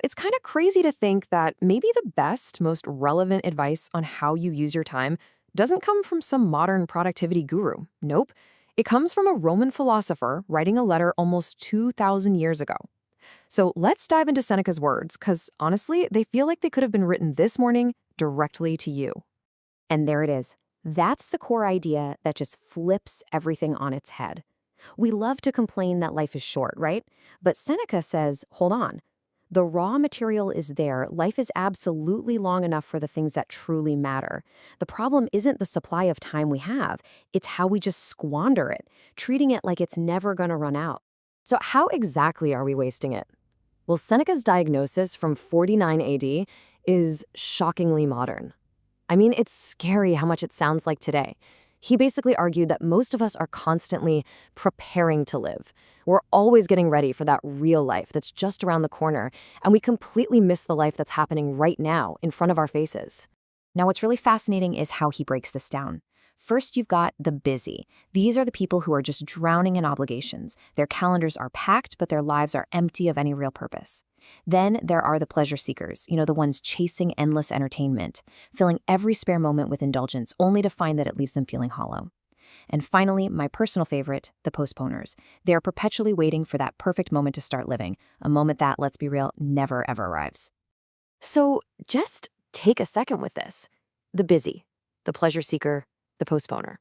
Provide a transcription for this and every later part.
It's kind of crazy to think that maybe the best, most relevant advice on how you use your time doesn't come from some modern productivity guru. Nope. It comes from a Roman philosopher writing a letter almost 2,000 years ago. So let's dive into Seneca's words, because honestly, they feel like they could have been written this morning directly to you. And there it is. That's the core idea that just flips everything on its head. We love to complain that life is short, right? But Seneca says, hold on. The raw material is there. Life is absolutely long enough for the things that truly matter. The problem isn't the supply of time we have. It's how we just squander it, treating it like it's never going to run out. So how exactly are we wasting it? Well, Seneca's diagnosis from 49 AD is shockingly modern. I mean, it's scary how much it sounds like today. He basically argued that most of us are constantly preparing to live. We're always getting ready for that real life that's just around the corner, and we completely miss the life that's happening right now in front of our faces. Now, what's really fascinating is how he breaks this down. First, you've got the busy. These are the people who are just drowning in obligations. Their calendars are packed, but their lives are empty of any real purpose. Then there are the pleasure seekers, the ones chasing endless entertainment, filling every spare moment with indulgence, only to find that it leaves them feeling hollow. And finally, my personal favorite, the postponers. They are perpetually waiting for that perfect moment to start living, a moment that, let's be real, never ever arrives. So just take a second with this. The busy, the pleasure seeker, the postponer.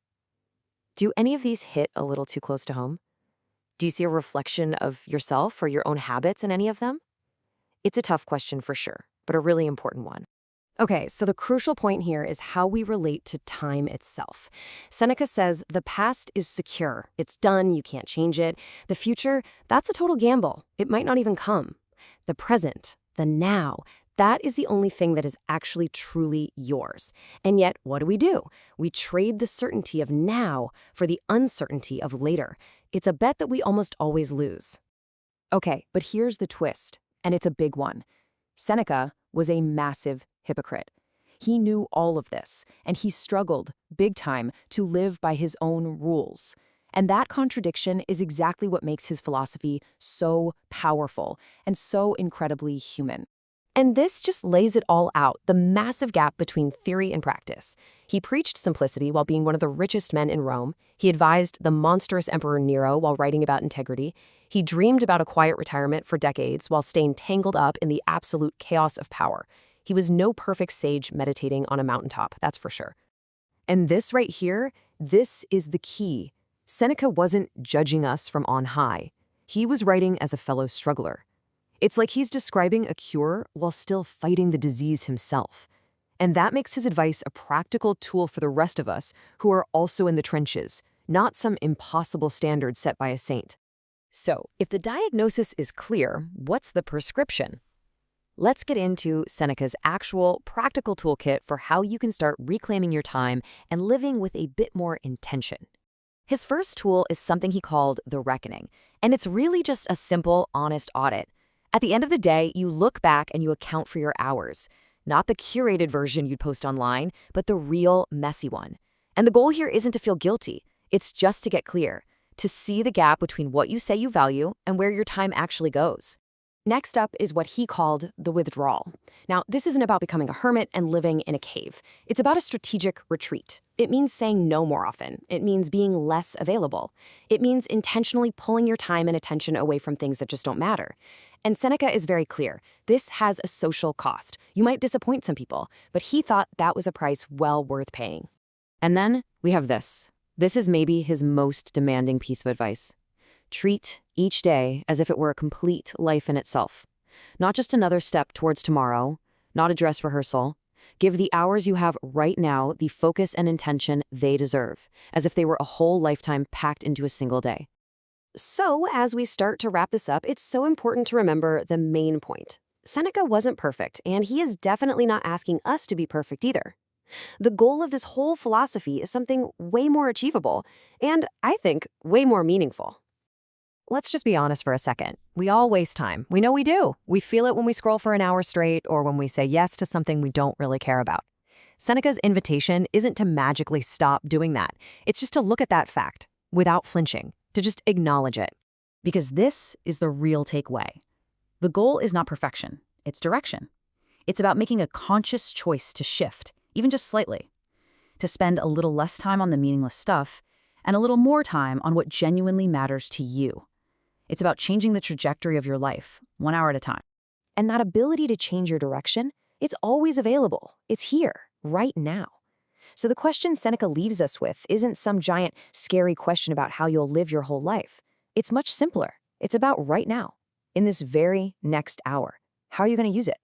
Do any of these hit a little too close to home? Do you see a reflection of yourself or your own habits in any of them? It's a tough question for sure, but a really important one. Okay, so the crucial point here is how we relate to time itself. Seneca says the past is secure. It's done, you can't change it. The future, that's a total gamble. It might not even come. The present, the now, that is the only thing that is actually truly yours. And yet, what do? We trade the certainty of now for the uncertainty of later. It's a bet that we almost always lose. Okay, but here's the twist, and it's a big one. Seneca was a massive hypocrite. He knew all of this, and he struggled, big time, to live by his own rules. And that contradiction is exactly what makes his philosophy so powerful and so incredibly human. And this just lays it all out, the massive gap between theory and practice. He preached simplicity while being one of the richest men in Rome. He advised the monstrous Emperor Nero while writing about integrity. He dreamed about a quiet retirement for decades while staying tangled up in the absolute chaos of power. He was no perfect sage meditating on a mountaintop, that's for sure. And this right here, this is the key. Seneca wasn't judging us from on high. He was writing as a fellow struggler. It's like he's describing a cure while still fighting the disease himself. And that makes his advice a practical tool for the rest of us who are also in the trenches, not some impossible standard set by a saint. So, if the diagnosis is clear, what's the prescription? Let's get into Seneca's actual practical toolkit for how you can start reclaiming your time and living with a bit more intention. His first tool is something he called the reckoning, and it's really just a simple, honest audit. At the end of the day, you look back and you account for your hours. Not the curated version you'd post online, but the real, messy one. And the goal here isn't to feel guilty. It's just to get clear, to see the gap between what you say you value and where your time actually goes. Next up is what he called the withdrawal. Now, this isn't about becoming a hermit and living in a cave. It's about a strategic retreat. It means saying no more often. It means being less available. It means intentionally pulling your time and attention away from things that just don't matter. And Seneca is very clear. This has a social cost. You might disappoint some people, but he thought that was a price well worth paying. And then we have this. This is maybe his most demanding piece of advice. Treat each day as if it were a complete life in itself. Not just another step towards tomorrow, not a dress rehearsal. Give the hours you have right now the focus and intention they deserve, as if they were a whole lifetime packed into a single day. So, as we start to wrap this up, it's so important to remember the main point. Seneca wasn't perfect, and he is definitely not asking us to be perfect either. The goal of this whole philosophy is something way more achievable, and I think way more meaningful. Let's just be honest for a second. We all waste time. We know we do. We feel it when we scroll for an hour straight or when we say yes to something we don't really care about. Seneca's invitation isn't to magically stop doing that. It's just to look at that fact without flinching, to just acknowledge it. Because this is the real takeaway. The goal is not perfection, it's direction. It's about making a conscious choice to shift, even just slightly, to spend a little less time on the meaningless stuff and a little more time on what genuinely matters to you. It's about changing the trajectory of your life, 1 hour at a time. And that ability to change your direction, it's always available. It's here, right now. So the question Seneca leaves us with isn't some giant, scary question about how you'll live your whole life. It's much simpler. It's about right now, in this very next hour. How are you going to use it?